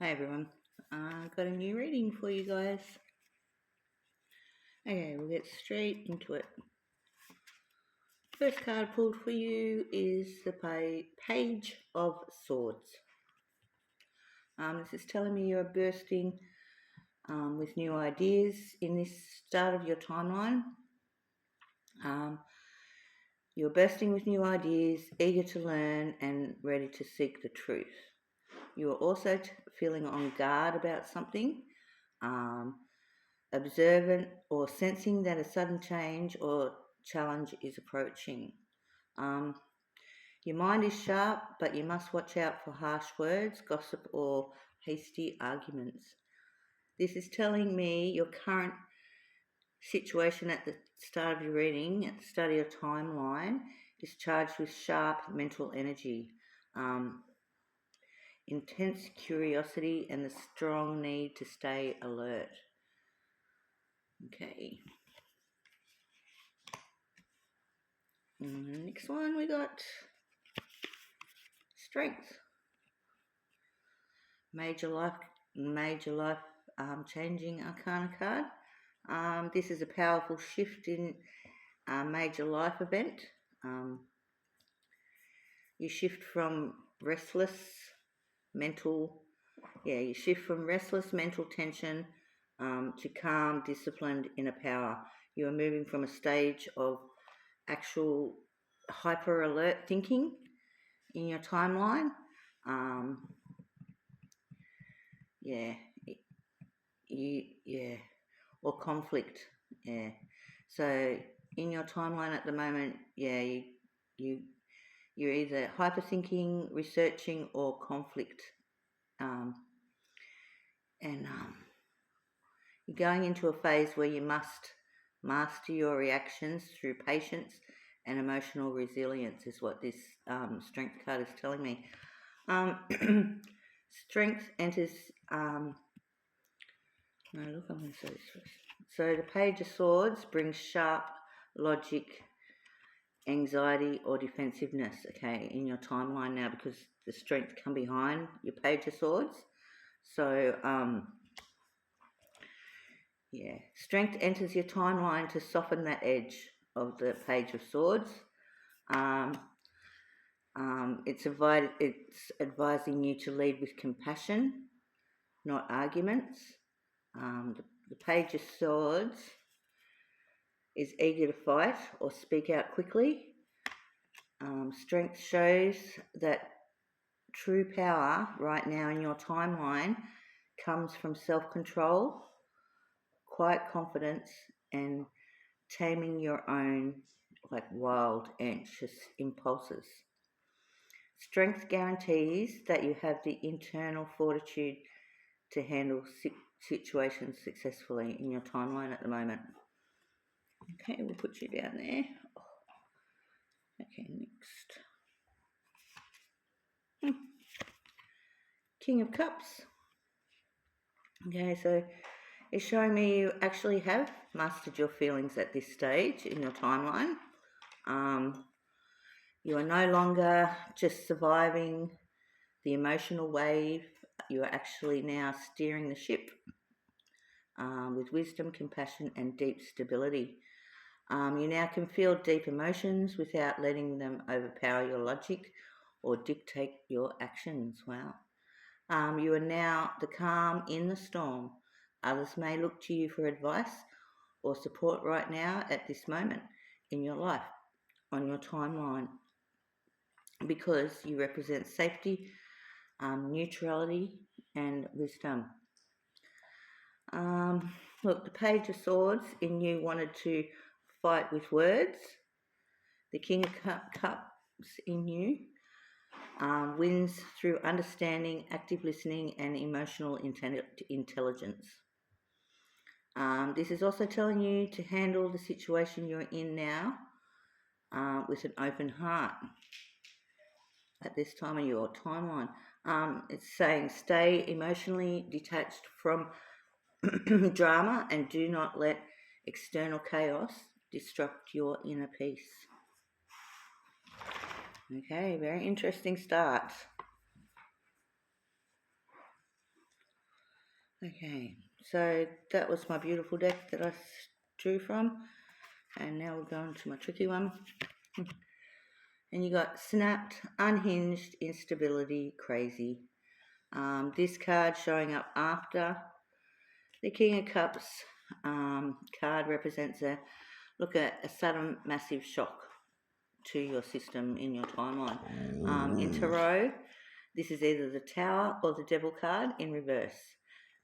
Hi everyone, got a new reading for you guys. Okay, we'll get straight into it. First card pulled for you is the Page of Swords. This is telling me you're bursting with new ideas in this start of your timeline. You're bursting with new ideas, eager to learn and ready to seek the truth. You are also feeling on guard about something, observant or sensing that a sudden change or challenge is approaching. Your mind is sharp, but you must watch out for harsh words, gossip, or hasty arguments. This is telling me your current situation at the start of your reading, at the start of your timeline, is charged with sharp mental energy, intense curiosity, and the strong need to stay alert. Okay. Next one we got Strength. Major life changing arcana card. This is a powerful shift in a major life event. You shift from restless mental tension to calm, disciplined inner power. You are moving from a stage of actual hyper alert thinking in your timeline. Or conflict. So in your timeline at the moment, you're either hyperthinking, researching, or conflict, and you're going into a phase where you must master your reactions through patience and emotional resilience, is what this strength card is telling me. Strength enters. I'm going to say this first. So the Page of Swords brings sharp logic, anxiety, or defensiveness, okay, in your timeline now, because the strength come behind your Page of Swords. So, strength enters your timeline to soften that edge of the Page of Swords. It's advising you to lead with compassion, not arguments. The Page of Swords is eager to fight or speak out quickly. Strength shows that true power right now in your timeline comes from self-control, quiet confidence, and taming your own wild, anxious impulses. Strength guarantees that you have the internal fortitude to handle situations successfully in your timeline at the moment. Okay, we'll put you down there. Okay, next. King of Cups. Okay, so it's showing me you actually have mastered your feelings at this stage in your timeline. You are no longer just surviving the emotional wave. You are actually now steering the ship with wisdom, compassion, and deep stability. You now can feel deep emotions without letting them overpower your logic or dictate your actions. Wow. You are now the calm in the storm. Others may look to you for advice or support right now at this moment in your life, on your timeline, because you represent safety, neutrality, and wisdom. Look, the Page of Swords in you wanted to fight with words. The King of Cups in you wins through understanding, active listening, and emotional intelligence. This is also telling you to handle the situation you're in now with an open heart at this time of your timeline. It's saying stay emotionally detached from drama and do not let external chaos disrupt your inner peace. Okay, very interesting start. Okay, so that was my beautiful deck that I drew from, and now we're going to my tricky one. And you got snapped, unhinged, instability, crazy. This card showing up after the King of Cups card represents a sudden massive shock to your system in your timeline. In Tarot, this is either the Tower or the Devil card in reverse.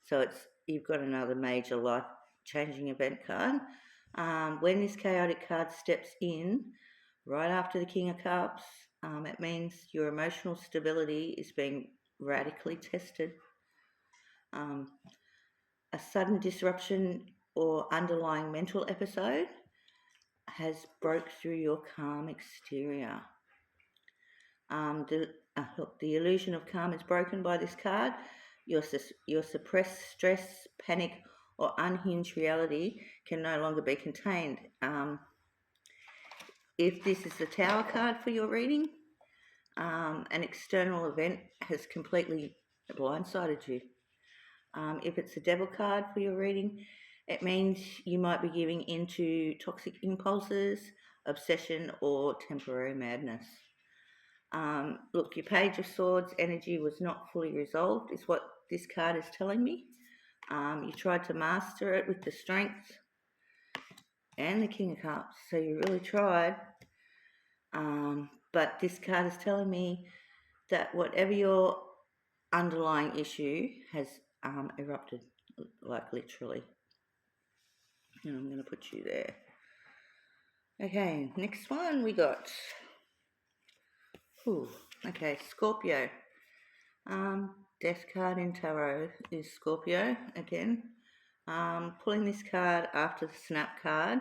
So you've got another major life-changing event card. When this chaotic card steps in, right after the King of Cups, it means your emotional stability is being radically tested. A sudden disruption or underlying mental episode has broke through your calm exterior. The illusion of calm is broken by this card. Your suppressed stress, panic, or unhinged reality can no longer be contained. If this is the Tower card for your reading, an external event has completely blindsided you. If it's a Devil card for your reading, it means you might be giving into toxic impulses, obsession, or temporary madness. Look, your Page of Swords energy was not fully resolved, is what this card is telling me. You tried to master it with the Strength and the King of Cups, so you really tried. But this card is telling me that whatever your underlying issue has erupted, like literally. And I'm going to put you there. Okay, next one we got. Okay, Scorpio. Death card in Tarot is Scorpio again. Pulling this card after the Snap card.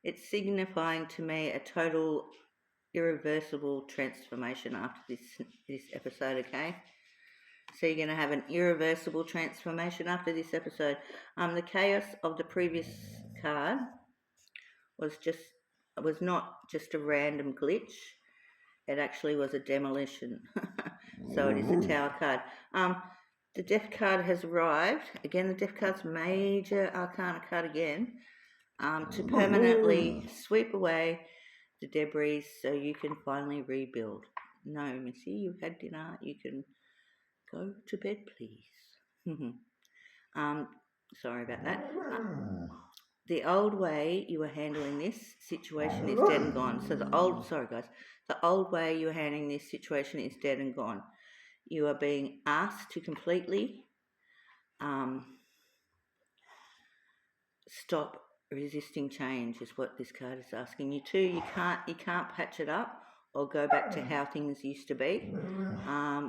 It's signifying to me a total irreversible transformation after this episode, okay? So you're going to have an irreversible transformation after this episode. The chaos of the previous card was not just a random glitch. It actually was a demolition. So it is a Tower card. The Death card has arrived. Again, the Death card's major arcana card again. To permanently sweep away the debris so you can finally rebuild. No, Missy, you've had dinner. You can go to bed, please. Sorry about that. The old way you were handling this situation is dead and gone. So the old way you were handling this situation is dead and gone. You are being asked to completely stop resisting change, is what this card is asking you to. You can't patch it up or go back to how things used to be.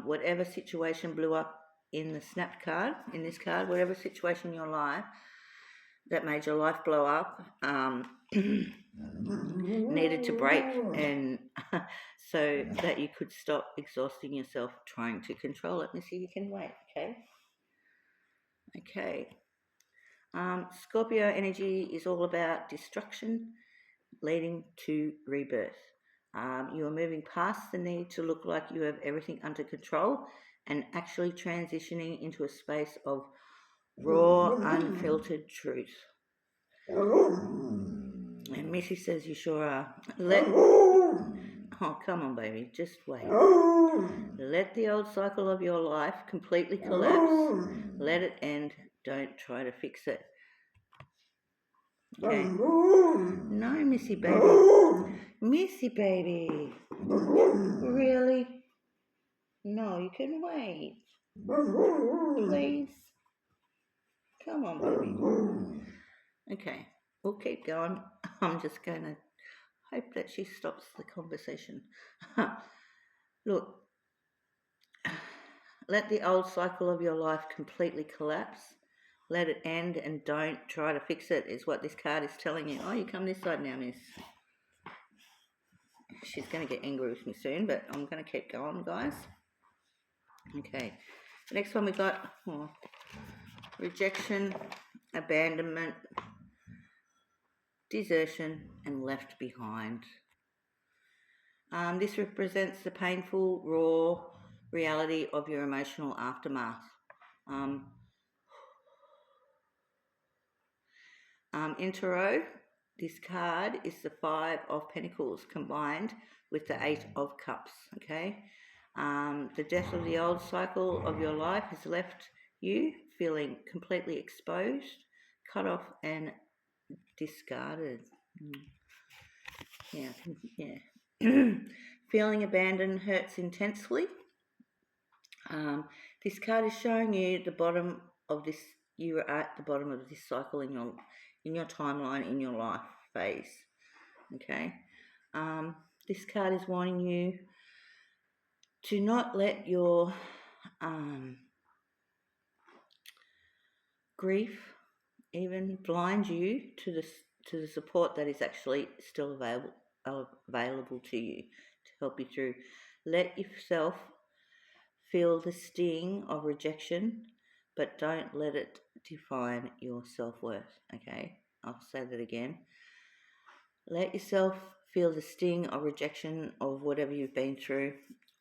Whatever situation blew up in the Snap card, in this card, whatever situation in your life that made your life blow up, needed to break, and so that you could stop exhausting yourself trying to control it. Missy, you can wait, okay? Scorpio energy is all about destruction leading to rebirth. You are moving past the need to look like you have everything under control and actually transitioning into a space of raw, unfiltered truth. And Missy says you sure are. Oh, come on, baby, just wait. Let the old cycle of your life completely collapse. Let it end. Don't try to fix it. Okay. No, Missy baby. Missy baby. Really? No, you can wait. Please. Come on, baby. Okay, we'll keep going. I'm just going to hope that she stops the conversation. Look, let the old cycle of your life completely collapse. Let it end and don't try to fix it, is what this card is telling you. Oh, you come this side now, miss. She's going to get angry with me soon, but I'm going to keep going, guys. Okay, next one we got rejection, abandonment, desertion, and left behind. This represents the painful, raw reality of your emotional aftermath. In Tarot, this card is the Five of Pentacles combined with the Eight of Cups, okay? The death of the old cycle of your life has left you feeling completely exposed, cut off and discarded. Yeah. Feeling abandoned hurts intensely. This card is showing you the bottom of this. You are at the bottom of this cycle in your timeline, in your life phase. Okay. This card is warning you to not let your grief even blind you to the support that is actually still available to you to help you through. Let yourself feel the sting of rejection, but don't let it define your self-worth. Okay, I'll say that again. Let yourself feel the sting of rejection of whatever you've been through,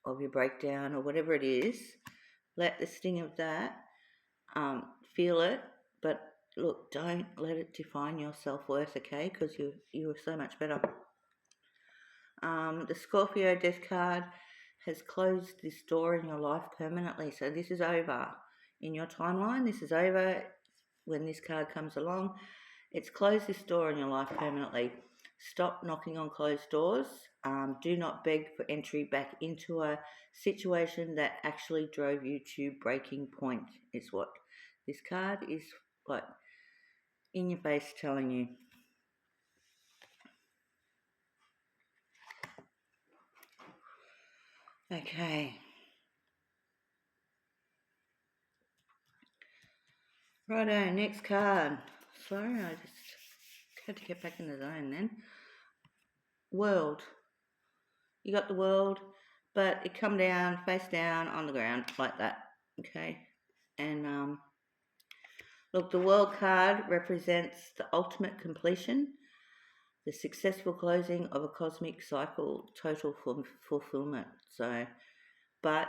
of your breakdown or whatever it is. Let the sting of that, feel it, but look, don't let it define your self-worth, okay? Because you are so much better. The Scorpio Death card has closed this door in your life permanently. So this is over in your timeline. This is over when this card comes along. It's closed this door in your life permanently. Stop knocking on closed doors. Do not beg for entry back into a situation that actually drove you to breaking point, is what this card is like in your face telling you. Okay. Righto, next card. Sorry, I just had to get back in the zone then. World. You got the world, but it come down, face down on the ground like that. Okay. And look, the world card represents the ultimate completion, the successful closing of a cosmic cycle, total fulfillment. So, but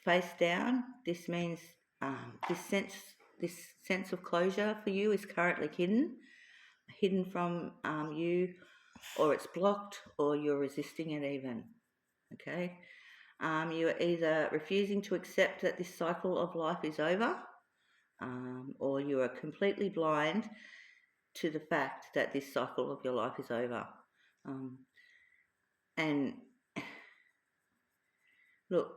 face down, this means this sense of closure for you is currently hidden from you, or it's blocked, or you're resisting it even. Okay, you are either refusing to accept that this cycle of life is over, or you are completely blind to the fact that this cycle of your life is over. And look,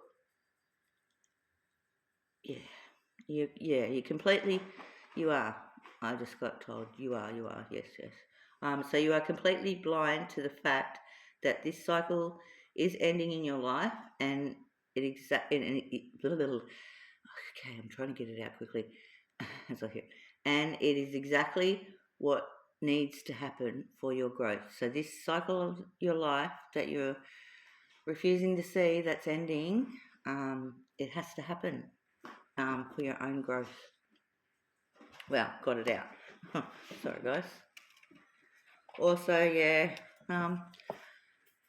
you completely, you are. I just got told you are, yes. So you are completely blind to the fact that this cycle is ending in your life, and okay, I'm trying to get it out quickly as I hear. And it is exactly what needs to happen for your growth. So this cycle of your life that you're refusing to see, that's ending, it has to happen for your own growth. Well, got it out. Sorry, guys. Also, yeah,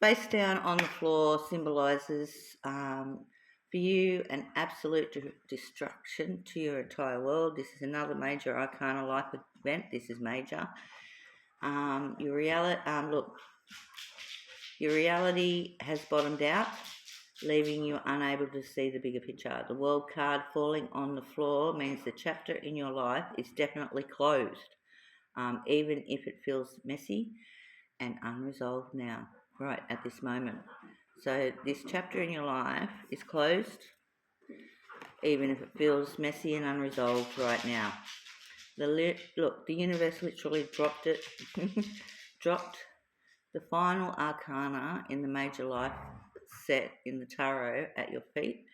face down on the floor symbolises for you an absolute destruction to your entire world. This is another major arcana life event. This is major. Your reality has bottomed out, leaving you unable to see the bigger picture. The world card falling on the floor means the chapter in your life is definitely closed, even if it feels messy and unresolved now, right at this moment. So this chapter in your life is closed, even if it feels messy and unresolved right now. Look, the universe literally dropped it, dropped the final arcana in the major life set in the tarot at your feet.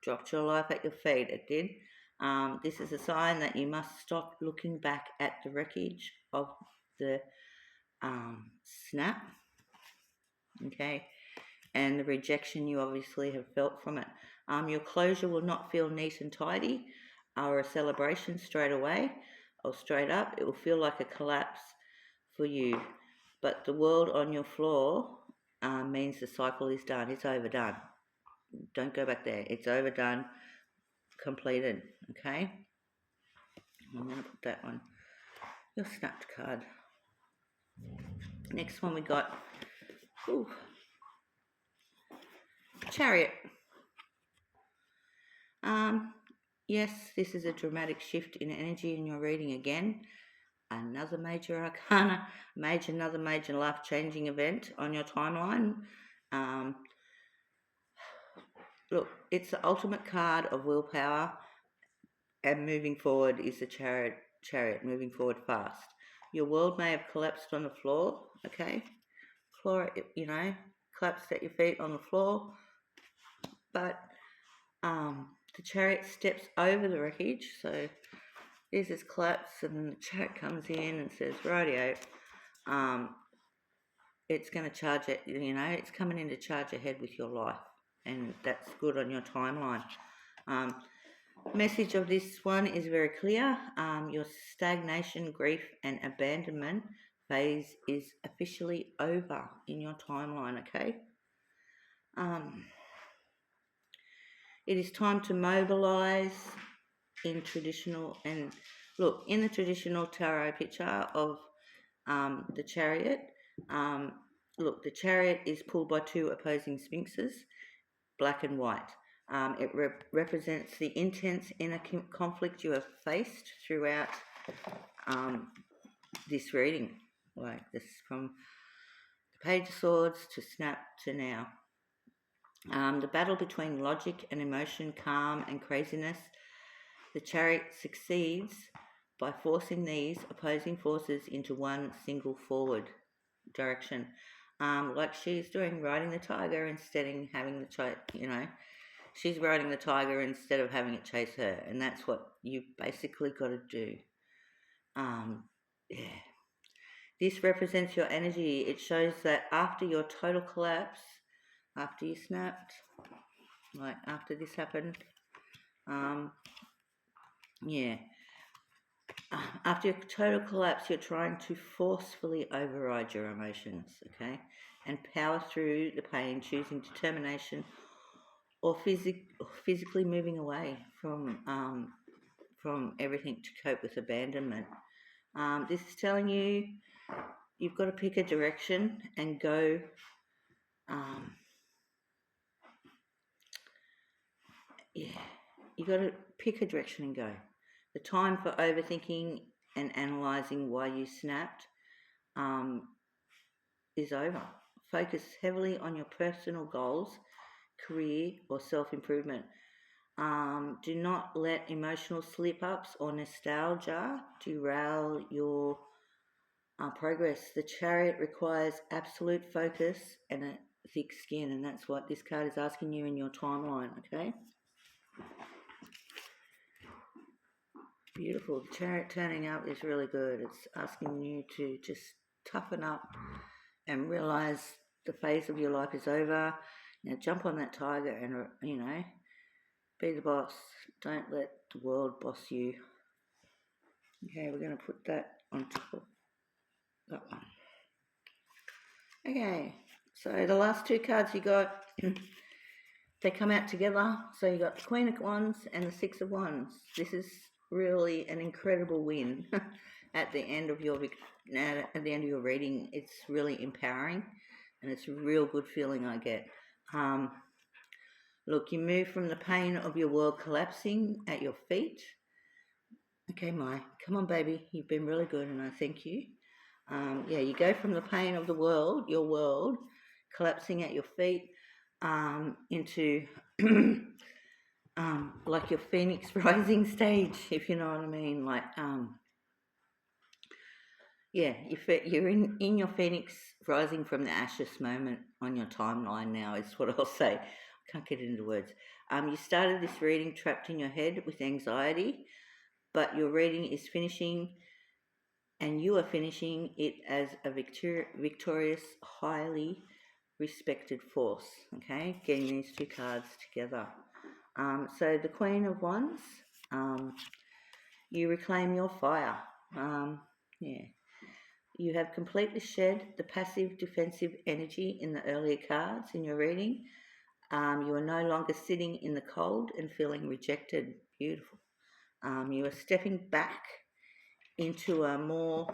Dropped your life at your feet, it did. This is a sign that you must stop looking back at the wreckage of the snap, okay, and the rejection you obviously have felt from it. Your closure will not feel neat and tidy or a celebration straight away or straight up. It will feel like a collapse for you. But the world on your floor means the cycle is done. It's overdone. Don't go back there. It's overdone, completed. Okay. I'm going to put that on your snapped card. Next one we got, Chariot. Yes, this is a dramatic shift in energy in your reading again. Another major arcana, another major life-changing event on your timeline. Look, it's the ultimate card of willpower, and moving forward is the chariot, moving forward fast. Your world may have collapsed on the floor, okay? Floor, collapsed at your feet on the floor, but the chariot steps over the wreckage, so there's this collapse, and then the chariot comes in and says, rightio, it's going to charge it, it's coming in to charge ahead with your life, and that's good on your timeline. Message of this one is very clear. Your stagnation, grief, and abandonment phase is officially over in your timeline, okay? It is time to mobilize in traditional, and look, in the traditional tarot picture of the chariot, look, the chariot is pulled by two opposing sphinxes, black and white. It represents the intense inner conflict you have faced throughout this reading, like this, from the Page of Swords to Snap to now. The battle between logic and emotion, calm and craziness. The chariot succeeds by forcing these opposing forces into one single forward direction. Like she's doing, riding the tiger instead of having the she's riding the tiger instead of having it chase her, and that's what you basically got to do. Yeah. This represents your energy. It shows that after your total collapse, after you snapped, like after this happened, after your total collapse, you're trying to forcefully override your emotions, okay, and power through the pain, choosing determination or physically moving away from everything to cope with abandonment. This is telling you you've got to pick a direction and go. You've got to pick a direction and go. The time for overthinking and analysing why you snapped is over. Focus heavily on your personal goals, career or self-improvement. Do not let emotional slip-ups or nostalgia derail your progress. The chariot requires absolute focus and a thick skin, and that's what this card is asking you in your timeline, okay? Beautiful. The chariot turning up is really good. It's asking you to just toughen up and realise the phase of your life is over. Jump on that tiger and, be the boss. Don't let the world boss you. Okay, we're going to put that on top of that one. Okay, so the last two cards you got, they come out together. So you got the Queen of Wands and the Six of Wands. This is really an incredible win at the end of your reading. It's really empowering, and it's a real good feeling I get. Look, you move from the pain of your world collapsing at your feet. Okay, Mai, come on, baby. You've been really good, and I thank you. You go from the pain of the world, your world, collapsing at your feet, into like your phoenix rising stage, if you know what I mean. Like, you're in your phoenix rising from the ashes moment on your timeline now, is what I'll say. I can't get it into words. You started this reading trapped in your head with anxiety, but your reading is finishing, and you are finishing it as a victorious, highly respected force, okay? Getting these two cards together. So the Queen of Wands, you reclaim your fire. You have completely shed the passive defensive energy in the earlier cards in your reading. You are no longer sitting in the cold and feeling rejected. Beautiful. You are stepping back into a more,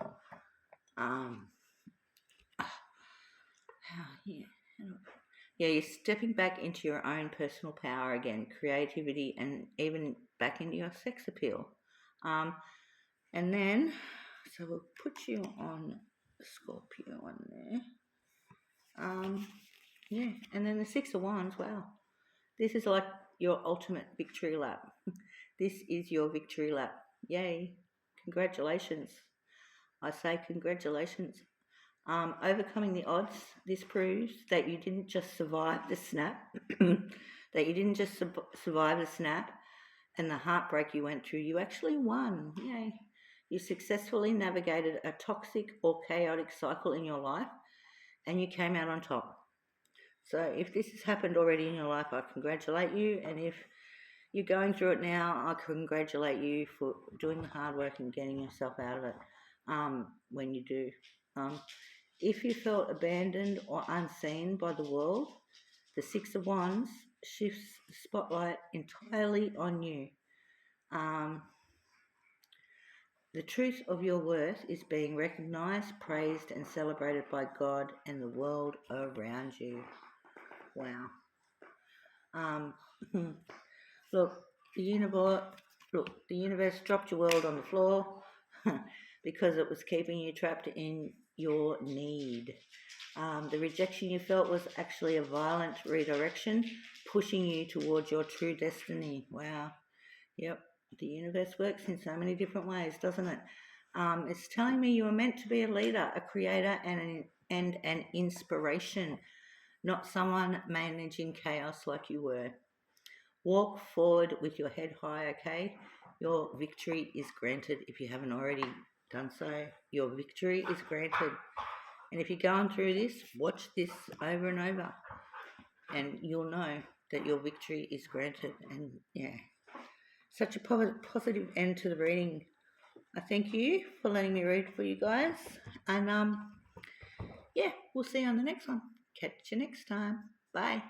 you're stepping back into your own personal power again, creativity, and even back into your sex appeal. And then, so we'll put you on Scorpio on there. Yeah, and then the Six of Wands, wow. This is like your ultimate victory lap. This is your victory lap. Yay. Congratulations. I say congratulations. Overcoming the odds, this proves that you didn't just survive the snap, that you didn't just survive the snap and the heartbreak you went through, you actually won. Yay. You successfully navigated a toxic or chaotic cycle in your life and you came out on top. So if this has happened already in your life, I congratulate you. And if you're going through it now, I congratulate you for doing the hard work and getting yourself out of it when you do. If you felt abandoned or unseen by the world, the Six of Wands shifts the spotlight entirely on you. The truth of your worth is being recognized, praised, and celebrated by God and the world around you. Wow. Look, the universe dropped your world on the floor because it was keeping you trapped in your need. The rejection you felt was actually a violent redirection, pushing you towards your true destiny. Wow. Yep. The universe works in so many different ways, doesn't it? It's telling me you are meant to be a leader, a creator, and an inspiration, not someone managing chaos like you were. Walk forward with your head high, okay? Your victory is granted if you haven't already done so. Your victory is granted. And if you're going through this, watch this over and over, and you'll know that your victory is granted. And yeah, such a positive end to the reading. I thank you for letting me read for you guys. And yeah, we'll see you on the next one. Catch you next time. Bye.